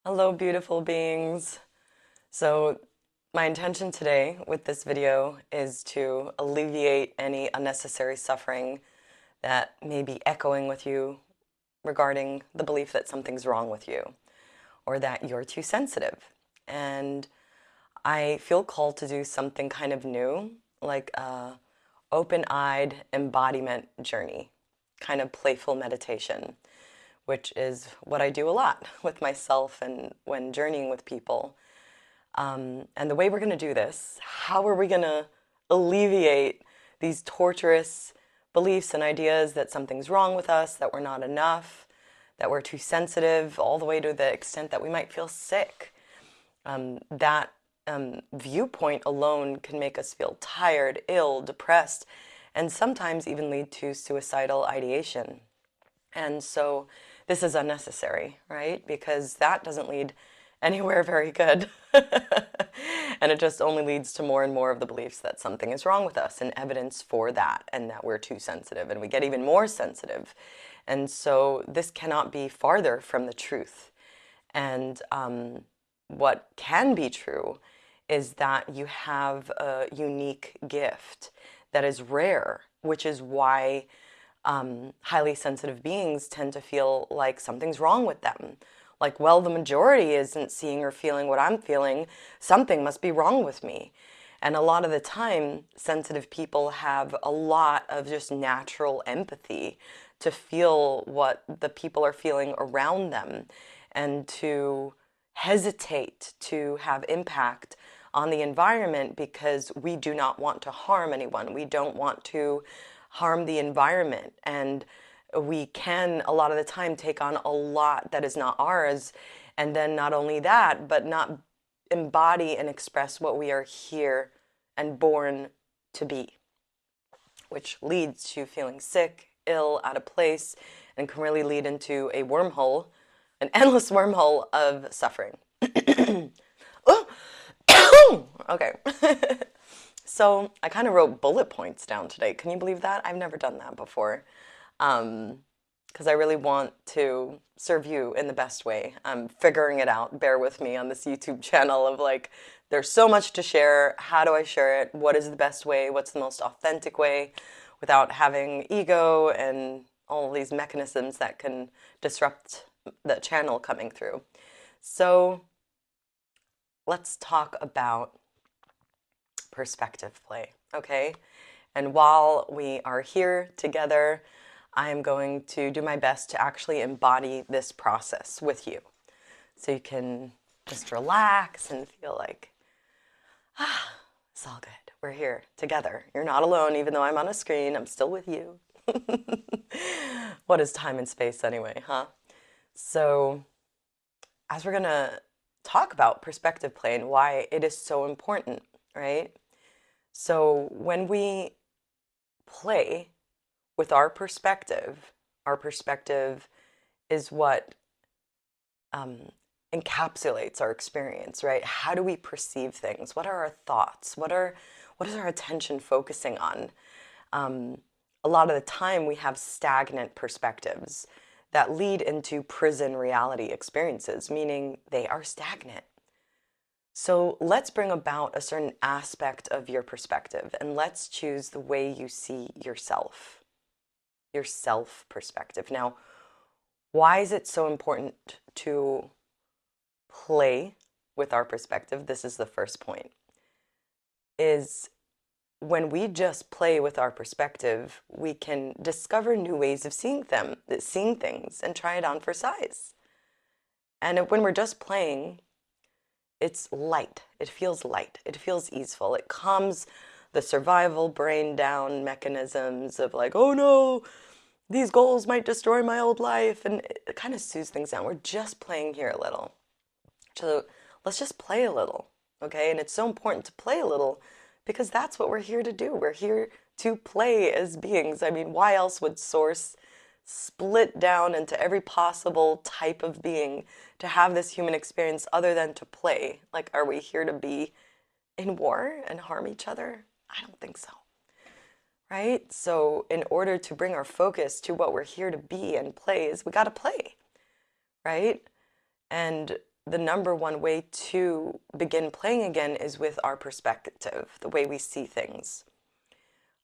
Hello, beautiful beings. So, my intention today with this video is to alleviate any unnecessary suffering that may be echoing with you regarding the belief that something's wrong with you or that you're too sensitive. And I feel called to do something kind of new, like a open-eyed embodiment journey, kind of playful meditation, which is what I do a lot with myself and when journeying with people. And the way we're going to do this, how are we going to alleviate these torturous beliefs and ideas that something's wrong with us, that we're not enough, that we're too sensitive, all the way to the extent that we might feel sick? That viewpoint alone can make us feel tired, ill, depressed, and sometimes even lead to suicidal ideation. And so this is unnecessary, right? Because that doesn't lead anywhere very good. And it just only leads to more and more of the beliefs that something is wrong with us and evidence for that, and that we're too sensitive, and we get even more sensitive. And so this cannot be farther from the truth. And what can be true is that you have a unique gift that is rare, which is why highly sensitive beings tend to feel like something's wrong with them. Like, well, the majority isn't seeing or feeling what I'm feeling. Something must be wrong with me. And a lot of the time, sensitive people have a lot of just natural empathy to feel what the people are feeling around them and to hesitate to have impact on the environment because we do not want to harm anyone. We don't want to harm the environment. And we can, a lot of the time, take on a lot that is not ours. And then not only that, but not embody and express what we are here and born to be, which leads to feeling sick, ill, out of place, and can really lead into a wormhole, an endless wormhole of suffering. Oh, okay. So I kind of wrote bullet points down today. Can you believe that? I've never done that before. Because I really want to serve you in the best way. I'm figuring it out. Bear with me on this YouTube channel of like, there's so much to share. How do I share it? What is the best way? What's the most authentic way without having ego and all these mechanisms that can disrupt the channel coming through? So let's talk about perspective play, okay? And while we are here together, I am going to do my best to actually embody this process with you. So you can just relax and feel like, it's all good. We're here together. You're not alone, even though I'm on a screen, I'm still with you. What is time and space anyway, huh? So as we're gonna talk about perspective play and why it is so important, right? So when we play with our perspective is what encapsulates our experience, right? How do we perceive things? What are our thoughts? What is our attention focusing on? A lot of the time we have stagnant perspectives that lead into prison reality experiences, meaning they are stagnant. So let's bring about a certain aspect of your perspective, and let's choose the way you see yourself, your self perspective. Now, why is it so important to play with our perspective? This is the first point, is when we just play with our perspective, we can discover new ways of seeing things and try it on for size. And when we're just playing, it's light. It feels light. It feels easeful. It calms the survival brain down mechanisms of like, oh no, these goals might destroy my old life. And it kind of soothes things down. We're just playing here a little. So let's just play a little, okay? And it's so important to play a little because that's what we're here to do. We're here to play as beings. I mean, why else would Source split down into every possible type of being to have this human experience other than to play? Like, are we here to be in war and harm each other? I don't think so. Right? So in order to bring our focus to what we're here to be and play is we got to play, right? And the number one way to begin playing again is with our perspective, the way we see things,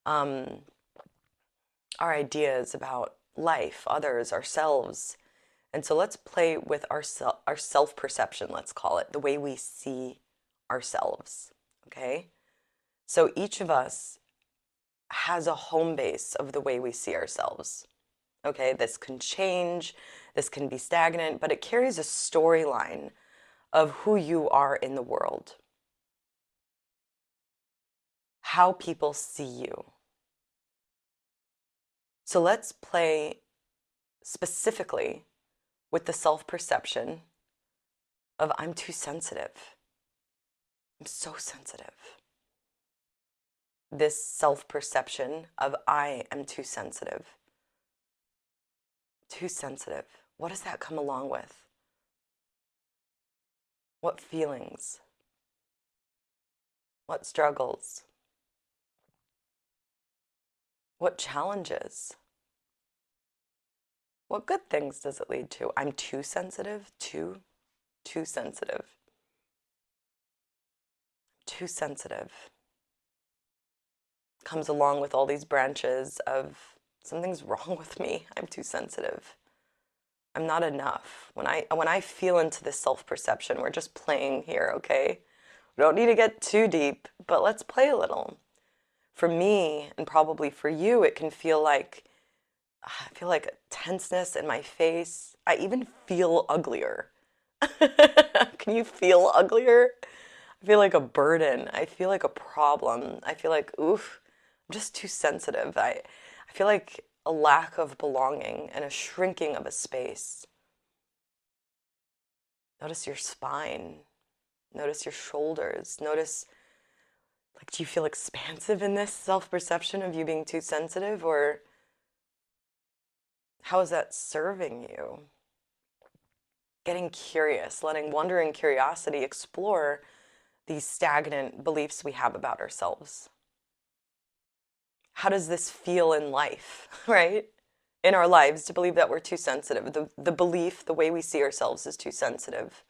our ideas about life, others, ourselves. And so let's play with our self-perception, let's call it, the way we see ourselves, okay? So each of us has a home base of the way we see ourselves, okay? This can change, this can be stagnant, but it carries a storyline of who you are in the world, how people see you. So let's play specifically with the self-perception of I'm too sensitive. I'm so sensitive. This self-perception of I am too sensitive. Too sensitive. What does that come along with? What feelings? What struggles? What challenges? What good things does it lead to? I'm too sensitive, too sensitive. Too sensitive. Comes along with all these branches of something's wrong with me. I'm too sensitive. I'm not enough. When I feel into this self-perception, we're just playing here, okay? We don't need to get too deep, but let's play a little. For me, and probably for you, it can feel like, I feel like a tenseness in my face. I even feel uglier. Can you feel uglier? I feel like a burden. I feel like a problem. I feel like, oof, I'm just too sensitive. I feel like a lack of belonging and a shrinking of a space. Notice your spine. Notice your shoulders. Notice, like, do you feel expansive in this self-perception of you being too sensitive, or how is that serving you? Getting curious, letting wonder and curiosity explore these stagnant beliefs we have about ourselves. How does this feel in life, right? In our lives, to believe that we're too sensitive. The belief, the way we see ourselves is too sensitive.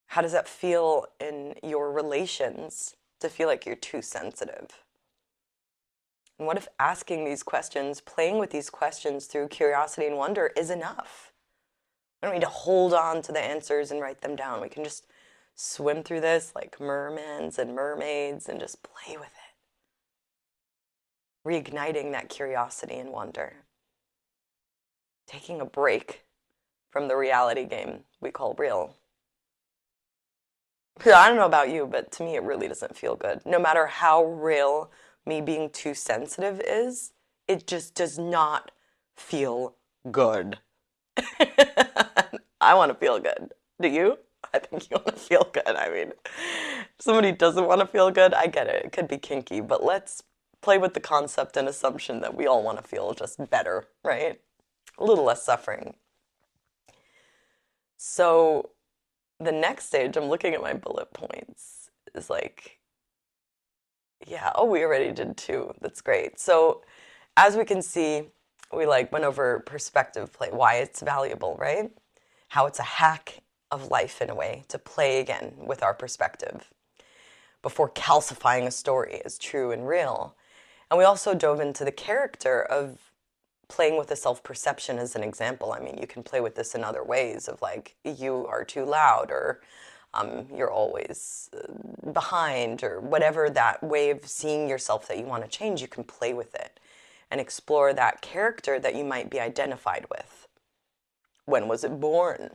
How does that feel in your relations to feel like you're too sensitive? And what if asking these questions, playing with these questions through curiosity and wonder is enough? We don't need to hold on to the answers and write them down. We can just swim through this like mermen and mermaids and just play with it. Reigniting that curiosity and wonder. Taking a break from the reality game we call real. I don't know about you, but to me it really doesn't feel good. No matter how real me being too sensitive is, it just does not feel good. I want to feel good. Do you? I think you want to feel good. I mean, if somebody doesn't want to feel good, I get it. It could be kinky, but let's play with the concept and assumption that we all want to feel just better, right? A little less suffering. So the next stage, I'm looking at my bullet points, is like, yeah, oh, we already did two. That's great. So as we can see, we like went over perspective play, why it's valuable, right? How it's a hack of life in a way to play again with our perspective before calcifying a story as true and real. And we also dove into the character of playing with the self-perception as an example. I mean, you can play with this in other ways of like, you are too loud, or you're always behind, or whatever that way of seeing yourself that you want to change, you can play with it and explore that character that you might be identified with. When was it born?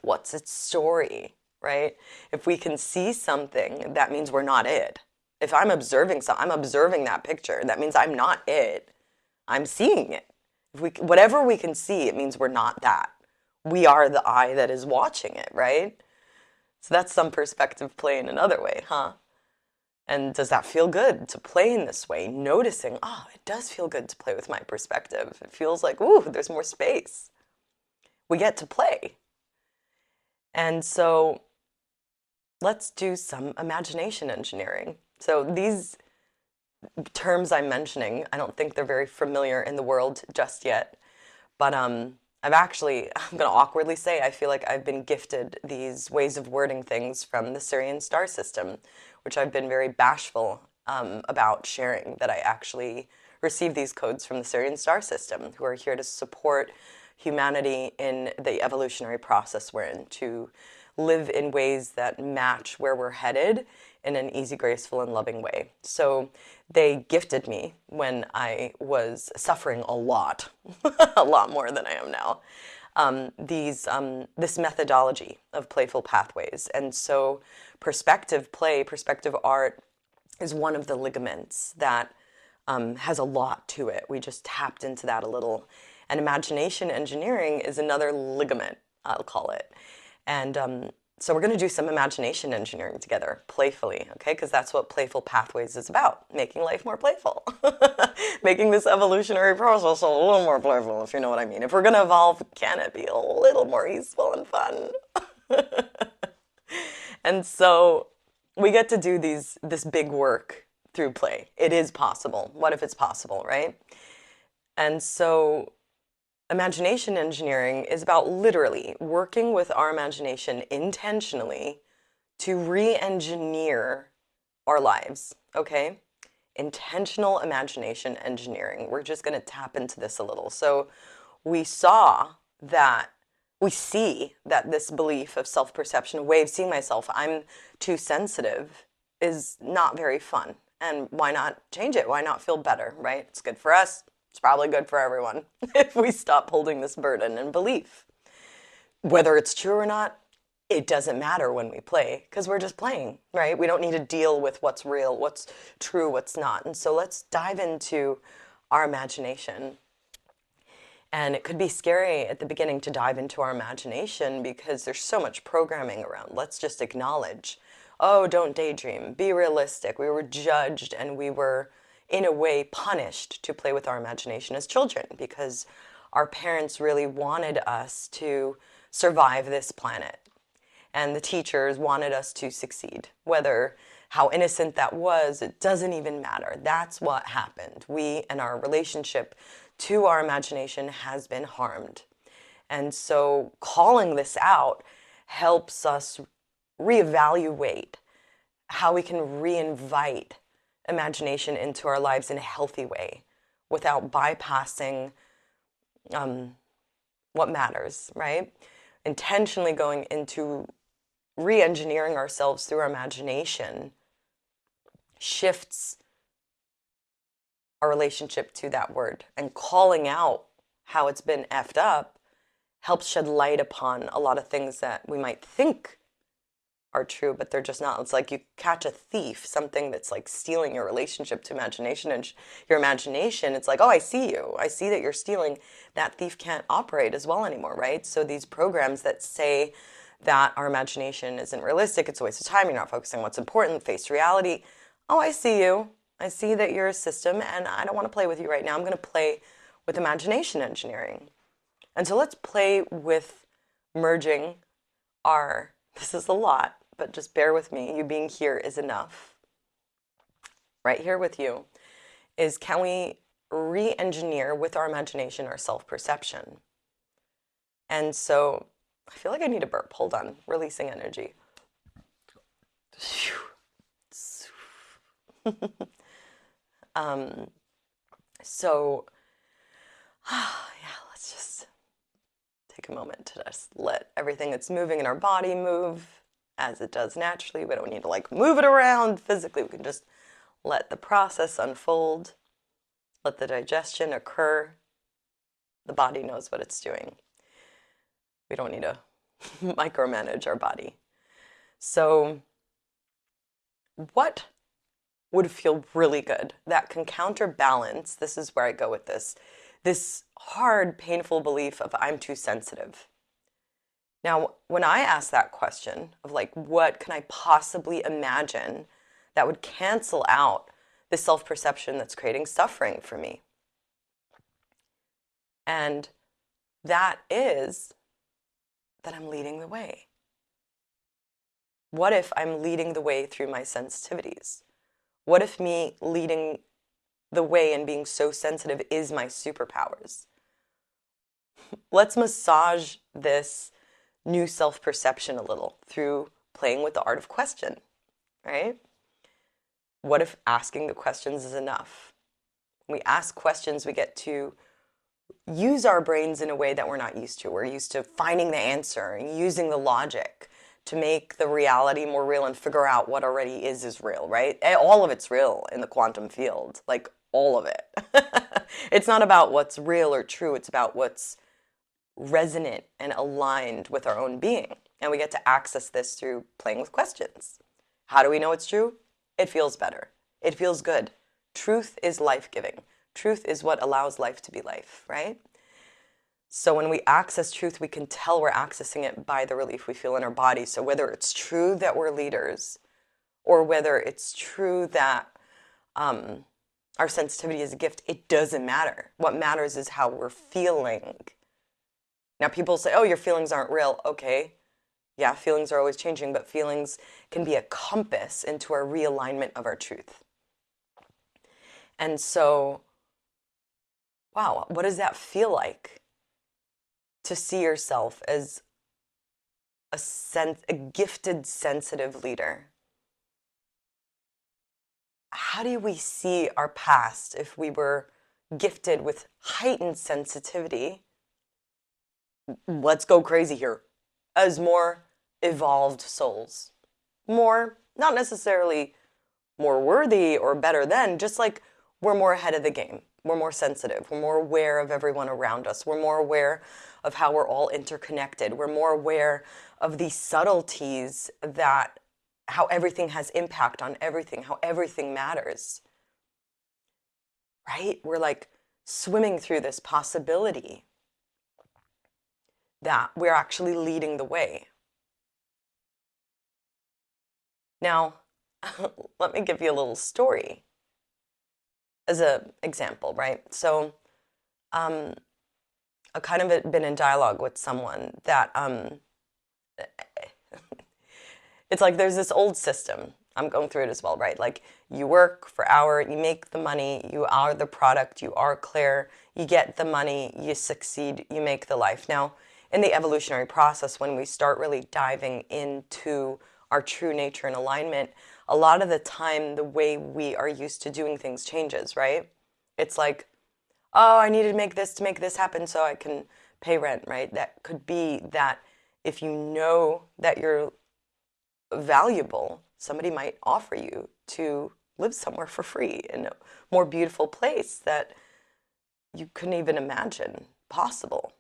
What's its story, right? If we can see something, that means we're not it. If I'm observing something, I'm observing that picture. That means I'm not it. I'm seeing it. Whatever we can see, it means we're not that. We are the eye that is watching it, right? So that's some perspective play in another way, huh? And does that feel good to play in this way? Noticing, oh, it does feel good to play with my perspective. It feels like, ooh, there's more space. We get to play. And so let's do some imagination engineering. So these terms I'm mentioning, I don't think they're very familiar in the world just yet, but I'm going to awkwardly say, I feel like I've been gifted these ways of wording things from the Syrian star system, which I've been very bashful about sharing, that I actually received these codes from the Syrian star system, who are here to support humanity in the evolutionary process we're in, to live in ways that match where we're headed in an easy, graceful, and loving way. So they gifted me when I was suffering a lot, a lot more than I am now, this methodology of playful pathways. And so perspective play, perspective art is one of the ligaments that has a lot to it. We just tapped into that a little. And imagination engineering is another ligament, I'll call it. And so we're going to do some imagination engineering together, playfully, okay? Because that's what Playful Pathways is about, making life more playful. Making this evolutionary process a little more playful, if you know what I mean. If we're going to evolve, can it be a little more easeful and fun? And so we get to do this big work through play. It is possible. What if it's possible, right? And so imagination engineering is about literally working with our imagination intentionally to re-engineer our lives, okay? Intentional imagination engineering. We're just going to tap into this a little. So we see that this belief of self-perception, way of seeing myself, I'm too sensitive, is not very fun. And why not change it? Why not feel better, right? It's good for us. It's probably good for everyone if we stop holding this burden and belief. Whether it's true or not, it doesn't matter when we play, because we're just playing, right? We don't need to deal with what's real, what's true, what's not. And so let's dive into our imagination. And it could be scary at the beginning to dive into our imagination because there's so much programming around. Let's just acknowledge, oh, don't daydream, be realistic. We were judged and we were, in a way, punished to play with our imagination as children because our parents really wanted us to survive this planet. And the teachers wanted us to succeed. Whether how innocent that was, it doesn't even matter. That's what happened. We and our relationship to our imagination has been harmed. And so calling this out helps us reevaluate how we can re-invite imagination into our lives in a healthy way without bypassing what matters, right? Intentionally going into re-engineering ourselves through our imagination shifts our relationship to that word, and calling out how it's been effed up helps shed light upon a lot of things that we might think are true, but they're just not. It's like you catch a thief, something that's like stealing your relationship to imagination and your imagination. It's like, oh, I see you. I see that you're stealing. That thief can't operate as well anymore, right? So these programs that say that our imagination isn't realistic, it's a waste of time, you're not focusing on what's important, face reality. Oh, I see you. I see that you're a system and I don't want to play with you right now. I'm going to play with imagination engineering. And so let's play with merging our, this is a lot, but just bear with me. You being here is enough. Right here with you is, can we re-engineer with our imagination our self-perception? And so I feel like I need a burp. Hold on. Releasing energy. So, yeah, let's just take a moment to just let everything that's moving in our body move as it does naturally. We don't need to like move it around physically. We can just let the process unfold, let the digestion occur. The body knows what it's doing. We don't need to micromanage our body. So what would feel really good that can counterbalance, this is where I go with this hard, painful belief of I'm too sensitive. Now, when I ask that question of like, what can I possibly imagine that would cancel out the self-perception that's creating suffering for me? And that is that I'm leading the way. What if I'm leading the way through my sensitivities? What if me leading the way and being so sensitive is my superpowers? Let's massage this new self-perception a little through playing with the art of question, right? What if asking the questions is enough? When we ask questions, we get to use our brains in a way that we're not used to. We're used to finding the answer and using the logic to make the reality more real and figure out what already is real, right? All of it's real in the quantum field, like all of it. It's not about what's real or true, it's about what's resonant and aligned with our own being. And we get to access this through playing with questions. How do we know it's true? It feels better. It feels good. Truth is life-giving. Truth is what allows life to be life, right? So when we access truth, we can tell we're accessing it by the relief we feel in our body. So whether it's true that we're leaders, or whether it's true that our sensitivity is a gift, it doesn't matter. What matters is how we're feeling. Now people say, oh, your feelings aren't real. Okay, yeah, feelings are always changing, but feelings can be a compass into our realignment of our truth. And so, wow, what does that feel like? To see yourself as a gifted, sensitive leader. How do we see our past if we were gifted with heightened sensitivity? Let's go crazy here. As more evolved souls. More, not necessarily more worthy or better than, just like we're more ahead of the game. We're more sensitive. We're more aware of everyone around us. We're more aware of how we're all interconnected. We're more aware of the subtleties that how everything has impact on everything, how everything matters. Right? We're like swimming through this possibility that we're actually leading the way. Now, let me give you a little story as an example, right? So, I kind of been in dialogue with someone that it's like there's this old system. I'm going through it as well, right? Like you work for hour, you make the money, you are the product, you are clear, you get the money, you succeed, you make the life. Now, in the evolutionary process, when we start really diving into our true nature and alignment, a lot of the time the way we are used to doing things changes, right? It's like, oh, I need to make this happen so I can pay rent, right? That could be that if you know that you're valuable, somebody might offer you to live somewhere for free in a more beautiful place that you couldn't even imagine possible.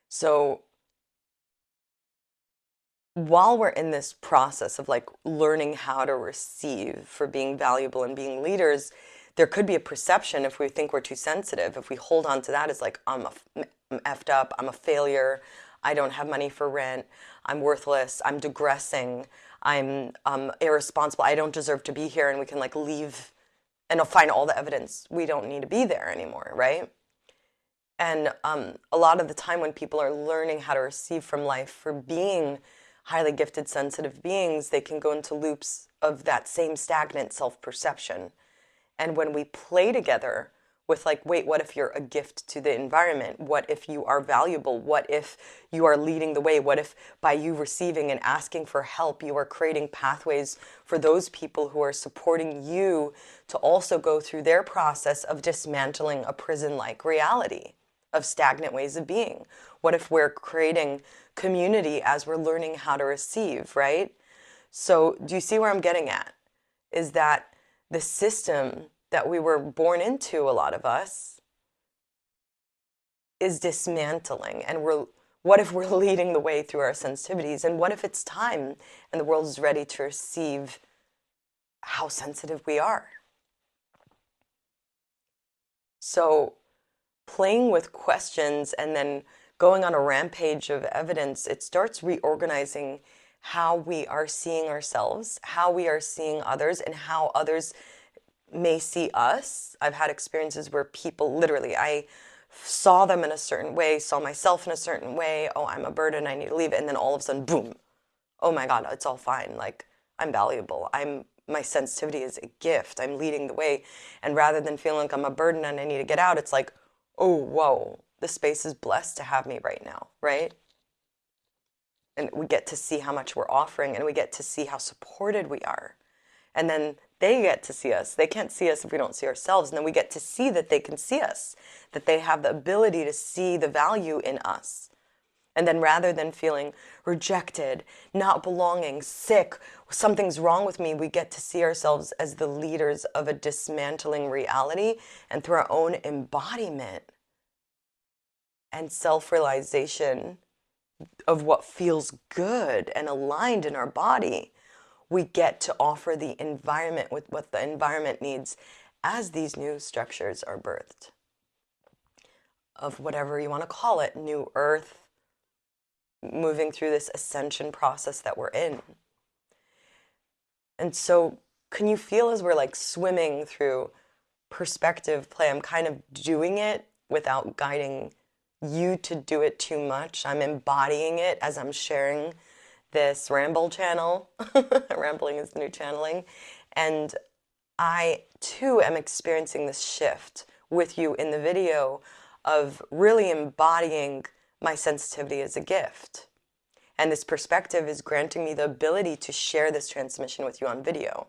So while we're in this process of like learning how to receive for being valuable and being leaders, there could be a perception if we think we're too sensitive, if we hold on to that as like, I'm effed up, I'm a failure, I don't have money for rent, I'm worthless, I'm digressing, I'm irresponsible, I don't deserve to be here, and we can like leave and find all the evidence we don't need to be there anymore, right? And a lot of the time when people are learning how to receive from life for being highly gifted, sensitive beings, they can go into loops of that same stagnant self-perception. And when we play together with like, wait, what if you're a gift to the environment? What if you are valuable? What if you are leading the way? What if by you receiving and asking for help, you are creating pathways for those people who are supporting you to also go through their process of dismantling a prison-like reality of stagnant ways of being? What if we're creating community as we're learning how to receive, right? So do you see where I'm getting at? Is that the system that we were born into, a lot of us, is dismantling. And what if we're leading the way through our sensitivities? And what if it's time and the world is ready to receive how sensitive we are? So playing with questions and then going on a rampage of evidence, it starts reorganizing how we are seeing ourselves, how we are seeing others, and how others may see us. I've had experiences where people literally, I saw them in a certain way, saw myself in a certain way. Oh, I'm a burden, I need to leave. And then all of a sudden, boom, oh my God, it's all fine. Like, I'm valuable. My sensitivity is a gift. I'm leading the way. And rather than feeling like I'm a burden and I need to get out, it's like, oh, whoa, the space is blessed to have me right now, right? And we get to see how much we're offering, and we get to see how supported we are. And then they get to see us. They can't see us if we don't see ourselves. And then we get to see that they can see us, that they have the ability to see the value in us. And then rather than feeling rejected, not belonging, sick, something's wrong with me, we get to see ourselves as the leaders of a dismantling reality, and through our own embodiment and self-realization of what feels good and aligned in our body, we get to offer the environment with what the environment needs as these new structures are birthed. Of whatever you want to call it, new earth, moving through this ascension process that we're in. And so can you feel as we're like swimming through perspective play, I'm kind of doing it without guiding you to do it too much. I'm embodying it as I'm sharing this ramble channel. Rambling is the new channeling. And I too am experiencing this shift with you in the video of really embodying my sensitivity as a gift. And this perspective is granting me the ability to share this transmission with you on video.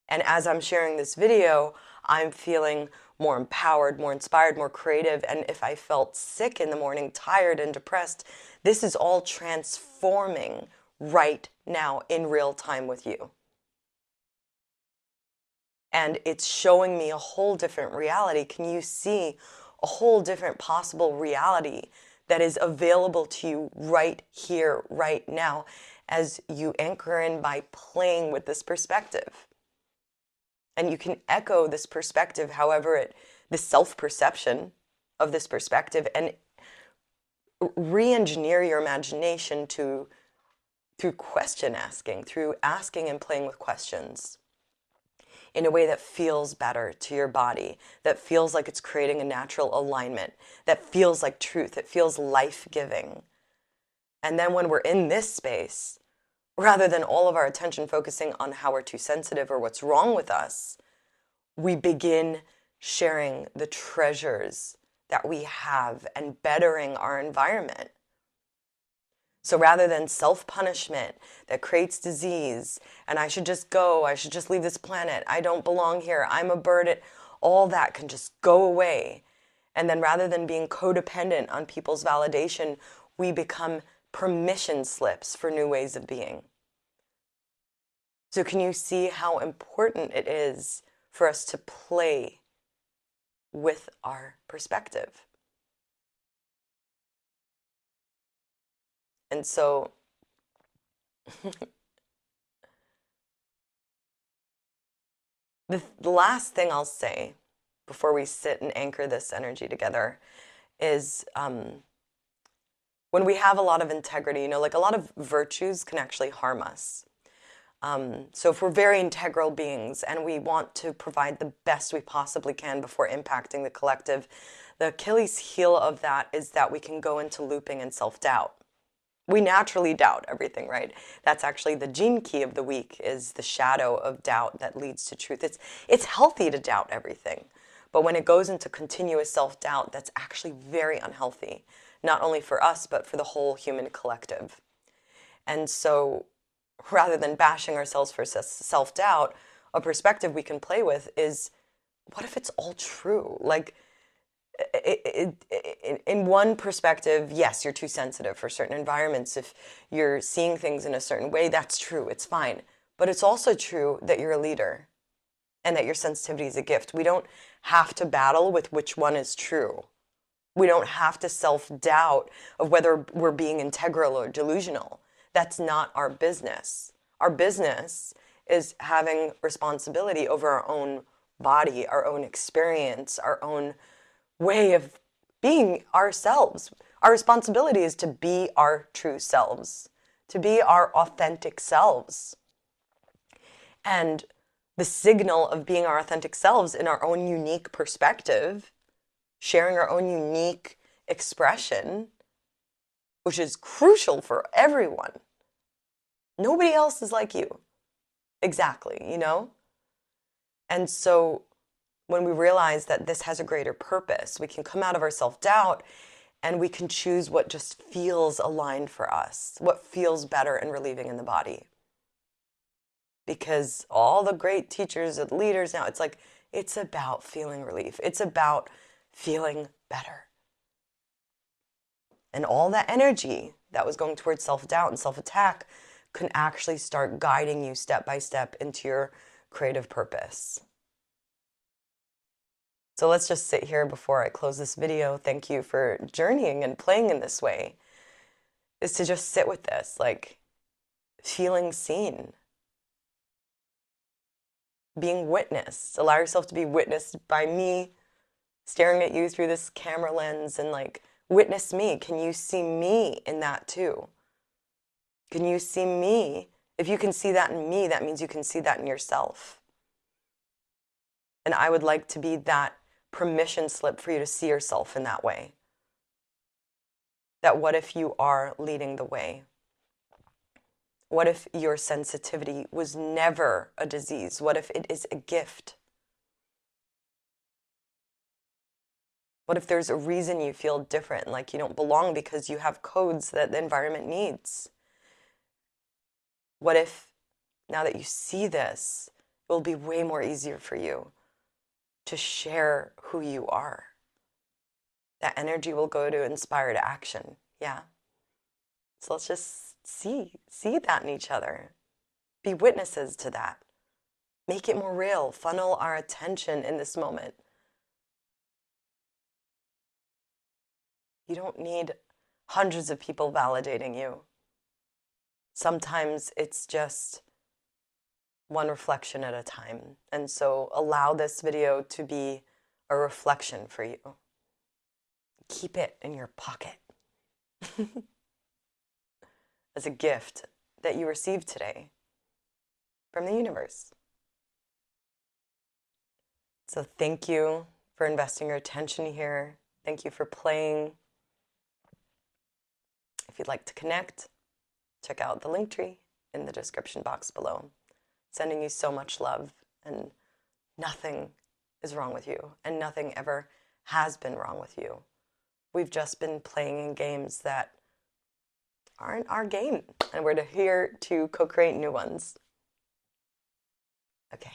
And as I'm sharing this video, I'm feeling more empowered, more inspired, more creative. And if I felt sick in the morning, tired and depressed, this is all transforming right now in real time with you. And it's showing me a whole different reality. Can you see a whole different possible reality that is available to you right here, right now, as you anchor in by playing with this perspective? And you can echo this perspective, however the self-perception of this perspective, and re-engineer your imagination through question asking, through asking and playing with questions in a way that feels better to your body, that feels like it's creating a natural alignment, that feels like truth, it feels life-giving. And then when we're in this space, rather than all of our attention focusing on how we're too sensitive or what's wrong with us, we begin sharing the treasures that we have and bettering our environment. So rather than self-punishment that creates disease, and I should just go, I should just leave this planet, I don't belong here, I'm a bird, all that can just go away. And then rather than being codependent on people's validation, we become permission slips for new ways of being. So can you see how important it is for us to play with our perspective? And so the last thing I'll say before we sit and anchor this energy together is when we have a lot of integrity, like a lot of virtues can actually harm us. So if we're very integral beings and we want to provide the best we possibly can before impacting the collective, the Achilles heel of that is that we can go into looping and self-doubt. We naturally doubt everything, right? That's actually the gene key of the week, is the shadow of doubt that leads to truth. It's healthy to doubt everything, but when it goes into continuous self-doubt, that's actually very unhealthy, not only for us, but for the whole human collective. And so rather than bashing ourselves for self-doubt, a perspective we can play with is, what if it's all true? Like, in one perspective, yes, you're too sensitive for certain environments. If you're seeing things in a certain way, that's true, it's fine. But it's also true that you're a leader and that your sensitivity is a gift. We don't have to battle with which one is true. We don't have to self-doubt of whether we're being integral or delusional. That's not our business. Our business is having responsibility over our own body, our own experience, our own way of being ourselves. Our responsibility is to be our true selves, to be our authentic selves. And the signal of being our authentic selves in our own unique perspective, sharing our own unique expression, which is crucial for everyone. Nobody else is like you. Exactly, And so when we realize that this has a greater purpose, we can come out of our self-doubt and we can choose what just feels aligned for us, what feels better and relieving in the body. Because all the great teachers and leaders now, it's like, it's about feeling relief. It's about feeling better. And all that energy that was going towards self-doubt and self-attack can actually start guiding you step by step into your creative purpose. So let's just sit here before I close this video. Thank you for journeying and playing in this way. Is to just sit with this, like feeling seen, being witnessed. Allow yourself to be witnessed by me, staring at you through this camera lens, and like, witness me. Can you see me in that too? Can you see me? If you can see that in me, that means you can see that in yourself. And I would like to be that permission slip for you to see yourself in that way. That what if you are leading the way? What if your sensitivity was never a disease? What if it is a gift? What if there's a reason you feel different, like you don't belong because you have codes that the environment needs? What if now that you see this, it will be way more easier for you to share who you are? That energy will go to inspired action. Yeah. So let's just see that in each other. Be witnesses to that. Make it more real. Funnel our attention in this moment. You don't need hundreds of people validating you. Sometimes it's just one reflection at a time. And so allow this video to be a reflection for you. Keep it in your pocket as a gift that you received today from the universe. So thank you for investing your attention here. Thank you for playing. If you'd like to connect, check out the Linktree in the description box below. Sending you so much love, and nothing is wrong with you, and nothing ever has been wrong with you. We've just been playing in games that aren't our game, and we're here to co-create new ones. Okay.